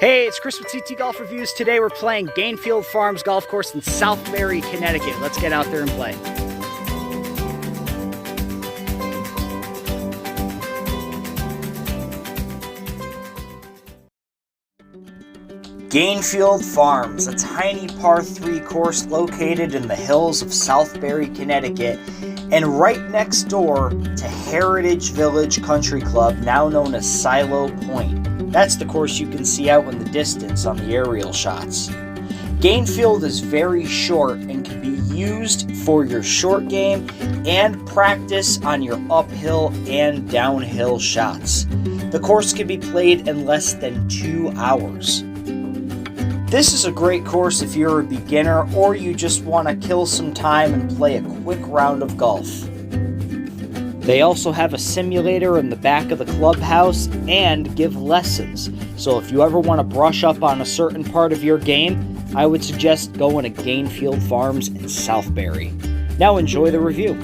Hey, it's Chris with CT Golf Reviews. Today we're playing Gainfield Farms Golf Course in Southbury, Connecticut. Let's get out there and play. Gainfield Farms, a tiny par 3 course located in the hills of Southbury, Connecticut, and right next door to Heritage Village Country Club, now known as Silo Point. That's the course you can see out in the distance on the aerial shots. Gainfield is very short and can be used for your short game and practice on your uphill and downhill shots. The course can be played in less than 2 hours. This is a great course if you're a beginner or you just want to kill some time and play a quick round of golf. They also have a simulator in the back of the clubhouse and give lessons. So if you ever want to brush up on a certain part of your game, I would suggest going to Gainfield Farms in Southbury. Now enjoy the review.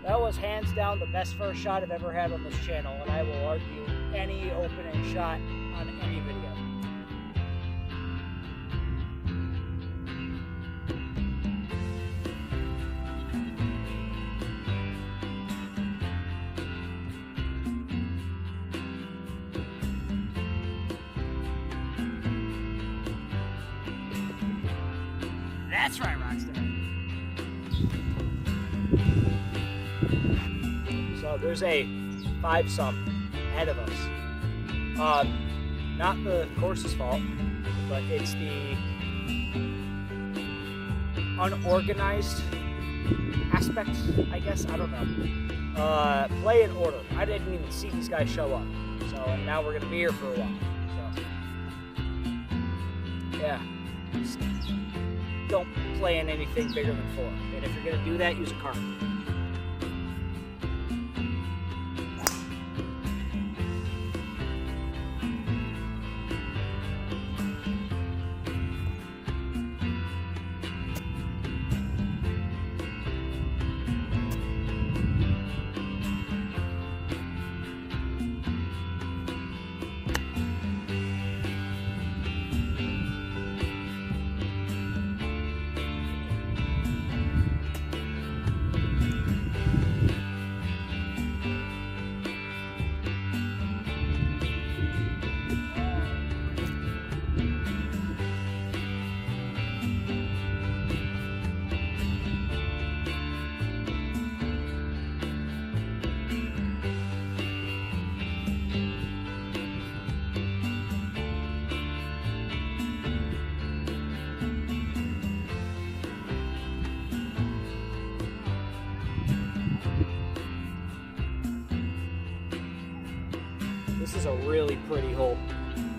That was hands down the best first shot I've ever had on this channel, and I will argue any opening shot on any video. That's right, Rockstar. So there's a 5-some ahead of us. Not the course's fault, but it's the unorganized aspect, I guess. I don't know. Play in order. I didn't even see these guys show up. So, and now we're gonna be here for a while. So, yeah. Just don't play in anything bigger than 4. And if you're gonna do that, use a card. This is a really pretty hole.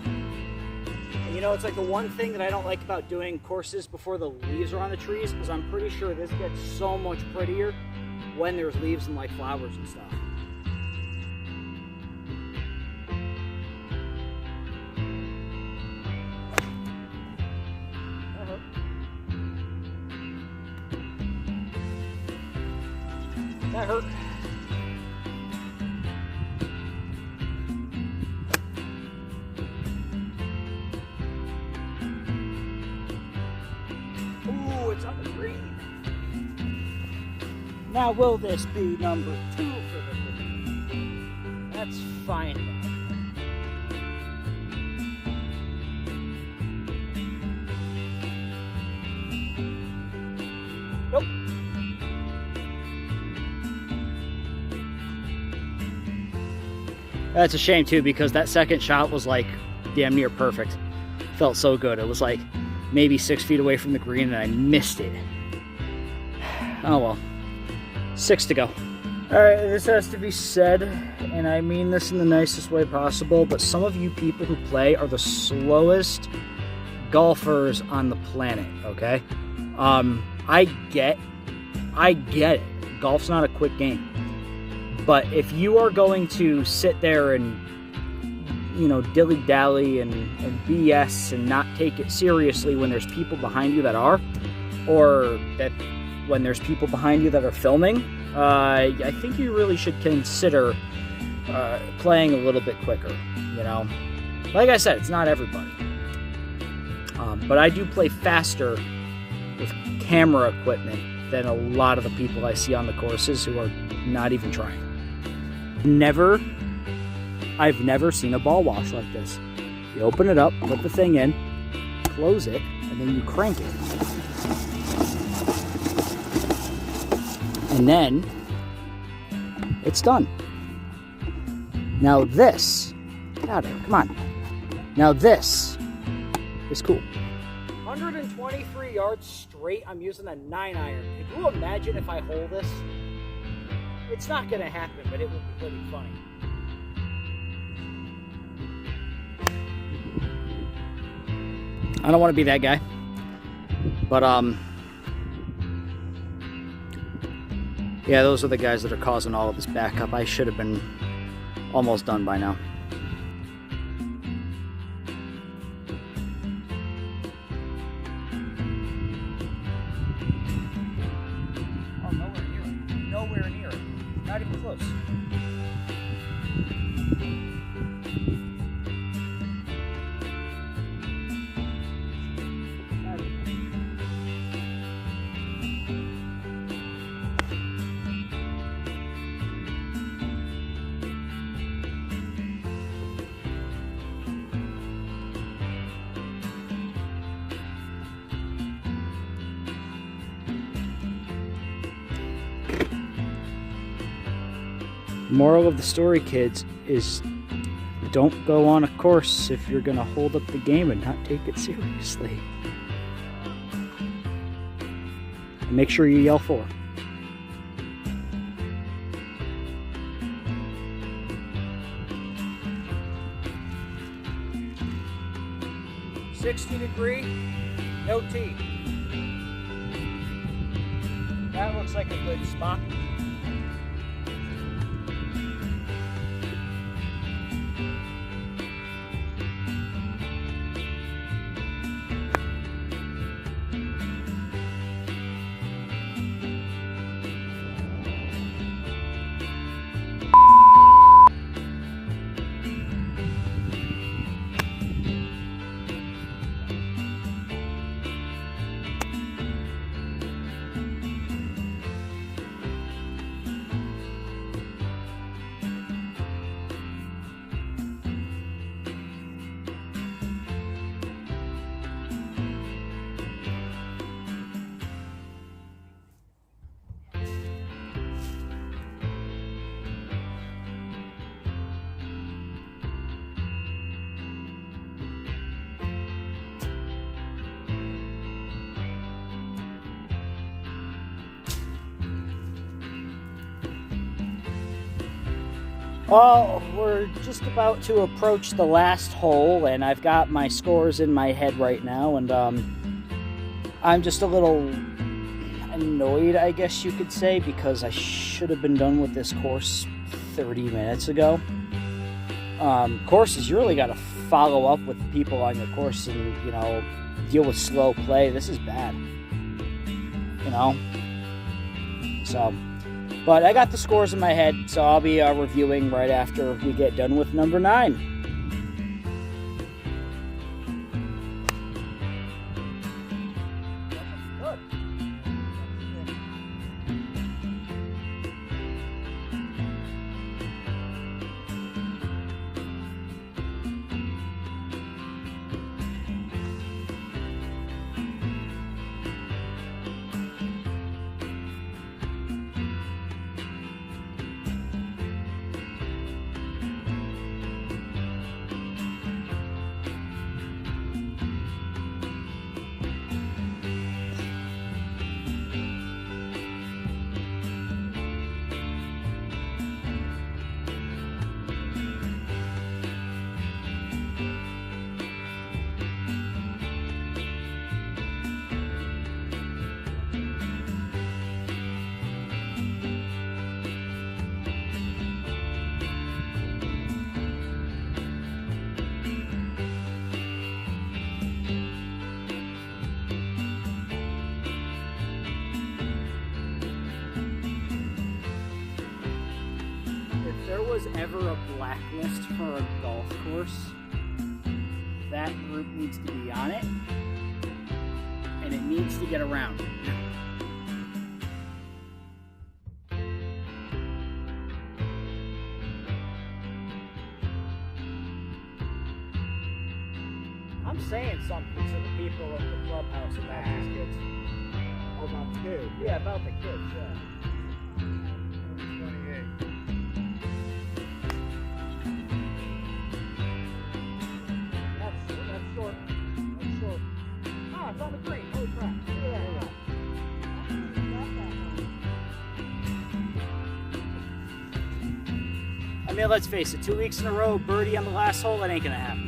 And you know, it's like the one thing that I don't like about doing courses before the leaves are on the trees, because I'm pretty sure this gets so much prettier when there's leaves and like flowers and stuff. That hurt. yards on the green. Now, will this be number 2 for the green? Let's find out. Nope. That's a shame too, because that second shot was like damn near perfect. Felt so good. It was like maybe 6 feet away from the green and I missed it. Oh well. 6 to go. Alright, this has to be said, and I mean this in the nicest way possible, but some of you people who play are the slowest golfers on the planet, okay? I get it. Golf's not a quick game. But if you are going to sit there and, you know, dilly-dally and BS and not take it seriously when there's people behind you that are, or that when there's people behind you that are filming, I think you really should consider playing a little bit quicker, you know? Like I said, it's not everybody. But I do play faster with camera equipment than a lot of the people I see on the courses who are not even trying. I've never seen a ball wash like this. You open it up, put the thing in, close it, and then you crank it. And then it's done. Now this, get out of here, come on. Now this is cool. 123 yards straight, I'm using a 9-iron. Can you imagine if I hold this? It's not gonna happen, but it would be pretty funny. I don't want to be that guy, but yeah, those are the guys that are causing all of this backup. I should have been almost done by now. Oh, nowhere near it. Nowhere near it. Not even close. Moral of the story, kids, is don't go on a course if you're going to hold up the game and not take it seriously. And make sure you yell for. $60°, no tee. That looks like a good spot. Well, we're just about to approach the last hole, and I've got my scores in my head right now, and I'm just a little annoyed, I guess you could say, because I should have been done with this course 30 minutes ago. Courses, you really got to follow up with the people on your course and, you know, deal with slow play. This is bad, you know? So... but I got the scores in my head, so I'll be reviewing right after we get done with number 9. Good. was ever a blacklist for a golf course, that group needs to be on it, and it needs to get around. I'm saying something to the people of the clubhouse about these kids. Oh, about the kids? Yeah, about the kids, yeah. 28. That's short. That's short. Ah, it's on the green. Holy crap. Yeah. I mean, let's face it, 2 weeks in a row, birdie on the last hole, that ain't gonna happen.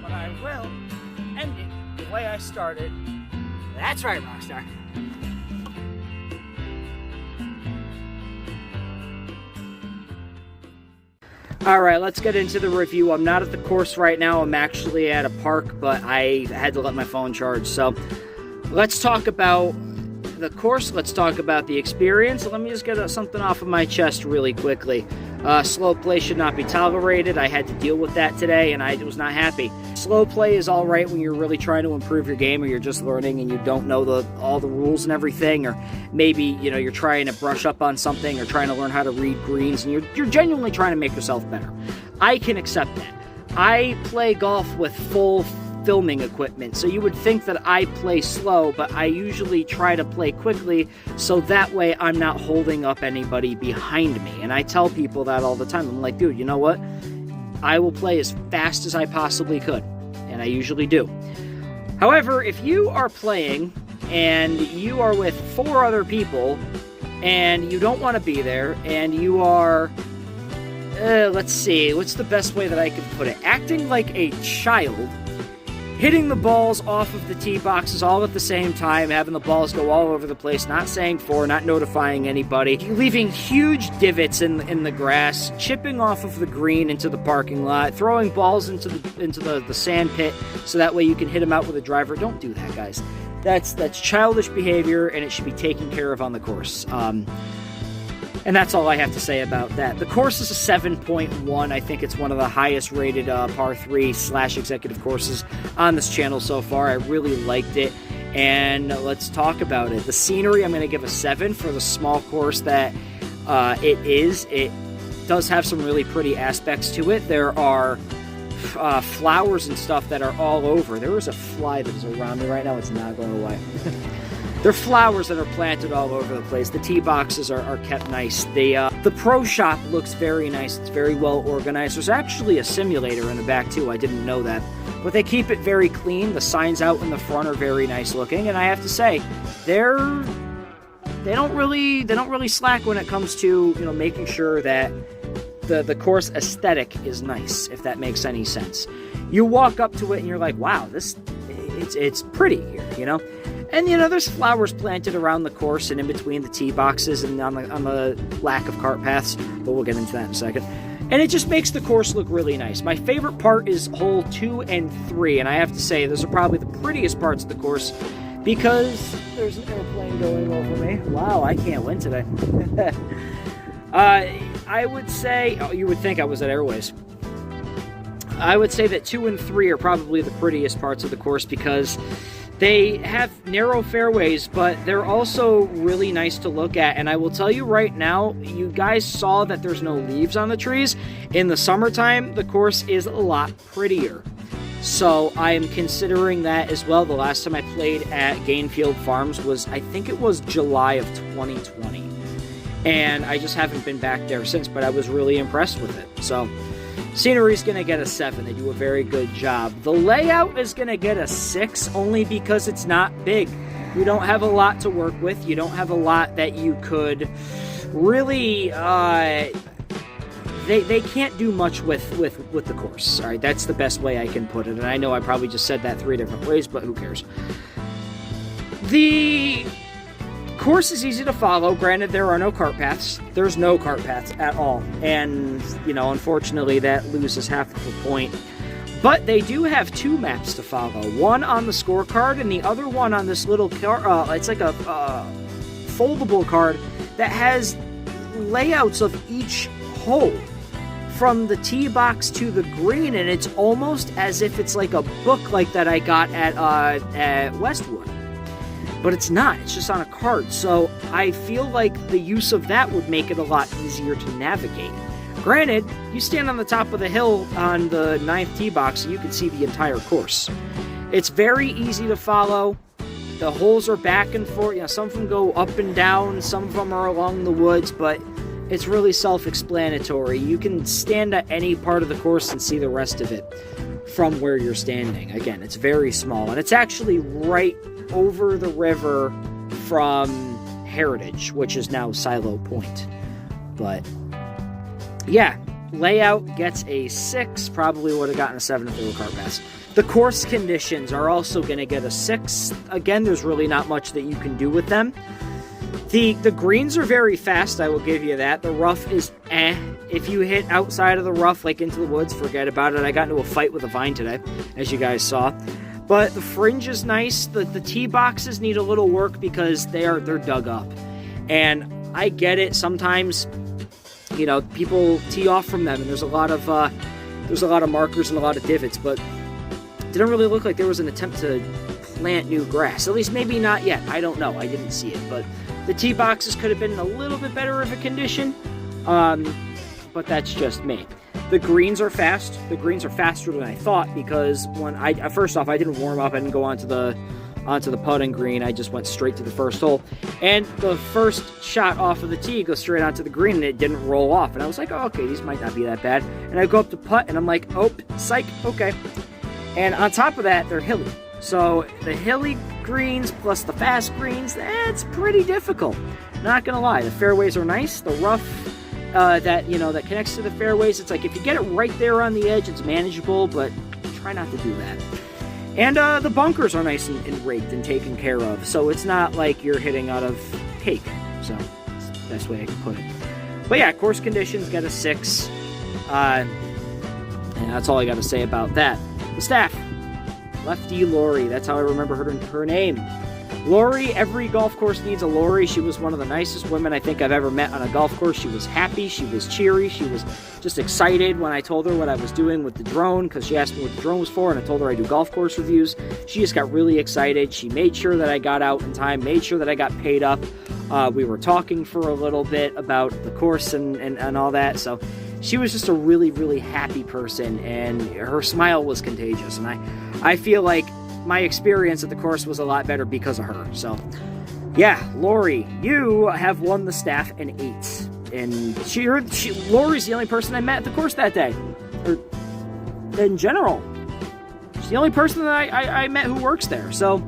But I will end it the way I started. That's right, Rockstar. All right, let's get into the review. I'm not at the course right now. I'm actually at a park, but I had to let my phone charge. So let's talk about the course. Let's talk about the experience. Let me just get something off of my chest really quickly. Slow play should not be tolerated. I had to deal with that today, and I was not happy. Slow play is all right when you're really trying to improve your game, or you're just learning and you don't know all the rules and everything, or maybe you're trying to brush up on something or trying to learn how to read greens, and you're genuinely trying to make yourself better. I can accept that. I play golf with full filming equipment, so you would think that I play slow, but I usually try to play quickly so that way I'm not holding up anybody behind me. And I tell people that all the time. I'm like, dude, you know what? I will play as fast as I possibly could, and I usually do. However, if you are playing and you are with 4 other people and you don't want to be there, and you are let's see, what's the best way that I can put it? Acting like a child, hitting the balls off of the tee boxes all at the same time, having the balls go all over the place, not saying for, not notifying anybody, leaving huge divots in the grass, chipping off of the green into the parking lot, throwing balls into the sand pit so that way you can hit them out with a driver. Don't do that, guys. That's childish behavior, and it should be taken care of on the course. And that's all I have to say about that. The course is a 7.1. I think it's one of the highest rated par 3/executive courses on this channel so far. I really liked it. And let's talk about it. The scenery, I'm going to give a 7 for the small course that it is. It does have some really pretty aspects to it. There are flowers and stuff that are all over. There is a fly that is around me right now. It's not going away. There are flowers that are planted all over the place. The tee boxes are kept nice. The pro shop looks very nice. It's very well organized. There's actually a simulator in the back too. I didn't know that. But they keep it very clean. The signs out in the front are very nice looking. And I have to say, they don't really slack when it comes to making sure that the course aesthetic is nice, if that makes any sense. You walk up to it and you're like, wow, it's pretty here, And, there's flowers planted around the course and in between the tee boxes and on the lack of cart paths, but we'll get into that in a second. And it just makes the course look really nice. My favorite part is hole 2 and 3, and I have to say, those are probably the prettiest parts of the course because there's an airplane going over me. Wow, I can't win today. I would say, you would think I was at Airways. I would say that 2 and 3 are probably the prettiest parts of the course because they have narrow fairways, but they're also really nice to look at. And I will tell you right now, you guys saw that there's no leaves on the trees. In the summertime, the course is a lot prettier. So I am considering that as well. The last time I played at Gainfield Farms was, I think it was July of 2020. And I just haven't been back there since, but I was really impressed with it. So scenery's going to get a 7. They do a very good job. The layout is going to get a 6 only because it's not big. You don't have a lot to work with. You don't have a lot that you could really... They can't do much with the course. All right, that's the best way I can put it. And I know I probably just said that 3 different ways, but who cares? The course is easy to follow. Granted, there are no cart paths. There's no cart paths at all. And, you know, unfortunately, that loses half of the point. But they do have 2 maps to follow. One on the scorecard and the other one on this little card. It's like a foldable card that has layouts of each hole from the tee box to the green, and it's almost as if it's like a book like that I got at Westwood. But it's not. It's just on a card. So I feel like the use of that would make it a lot easier to navigate. Granted, you stand on the top of the hill on the 9th tee box and you can see the entire course. It's very easy to follow. The holes are back and forth. You know, some of them go up and down. Some of them are along the woods, but it's really self-explanatory. You can stand at any part of the course and see the rest of it from where you're standing. Again, it's very small, and it's actually right over the river from Heritage, which is now Silo Point. But yeah, layout gets a 6. Probably would have gotten a 7 if they were cart paths. The course conditions are also going to get a 6. Again, there's really not much that you can do with them. The greens are very fast, I will give you that. The rough is eh. If you hit outside of the rough, like into the woods, forget about it. I got into a fight with a vine today, as you guys saw. But the fringe is nice. The tee boxes need a little work because they're dug up. And I get it. Sometimes, you know, people tee off from them, and there's a lot of markers and a lot of divots, but it didn't really look like there was an attempt to plant new grass. At least maybe not yet. I don't know. I didn't see it, but the tee boxes could have been in a little bit better of a condition. But that's just me. The greens are fast. The greens are faster than I thought because first off, I didn't warm up. I didn't go onto the putting green. I just went straight to the first hole. And the first shot off of the tee goes straight onto the green, and it didn't roll off. And I was like, oh, okay, these might not be that bad. And I go up to putt, and I'm like, oh, psych, okay. And on top of that, they're hilly. So the hilly greens plus the fast greens, that's pretty difficult. Not gonna lie, the fairways are nice. The rough that connects to the fairways, it's like if you get it right there on the edge, it's manageable, but try not to do that. And the bunkers are nice and raked and taken care of, so it's not like you're hitting out of cake. So that's the best way I can put it. But yeah, course conditions get a 6. And that's all I got to say about that. The staff. Lefty Lori, that's how I remember her name. Lori, every golf course needs a Lori. She was one of the nicest women I think I've ever met on a golf course. She was happy, she was cheery, she was just excited when I told her what I was doing with the drone, because she asked me what the drone was for, and I told her I do golf course reviews. She just got really excited. She made sure that I got out in time, made sure that I got paid up. We were talking for a little bit about the course and all that, so she was just a really, really happy person, and her smile was contagious, and I feel like my experience at the course was a lot better because of her. So, yeah, Lori, you have won the staff an 8. And Lori's the only person I met at the course that day. Or, in general. She's the only person that I met who works there. So,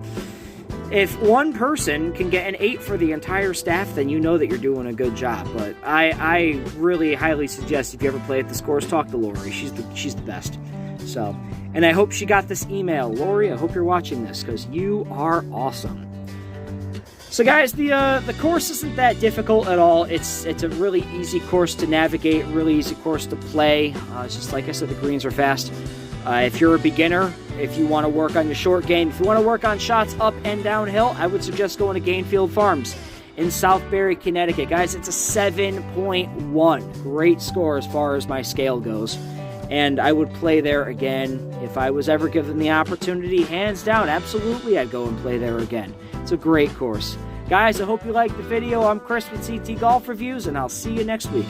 if one person can get an 8 for the entire staff, then you know that you're doing a good job. But I really highly suggest if you ever play at this course, talk to Lori. She's the best. So, and I hope she got this email. Lori, I hope you're watching this, because you are awesome. So guys, the course isn't that difficult at all. It's a really easy course to navigate, really easy course to play. It's just like I said, the greens are fast. If you're a beginner, if you want to work on your short game, if you want to work on shots up and downhill, I would suggest going to Gainfield Farms in Southbury, Connecticut. Guys, it's a 7.1. Great score as far as my scale goes. And I would play there again if I was ever given the opportunity. Hands down, absolutely, I'd go and play there again. It's a great course. Guys, I hope you liked the video. I'm Chris with CT Golf Reviews, and I'll see you next week.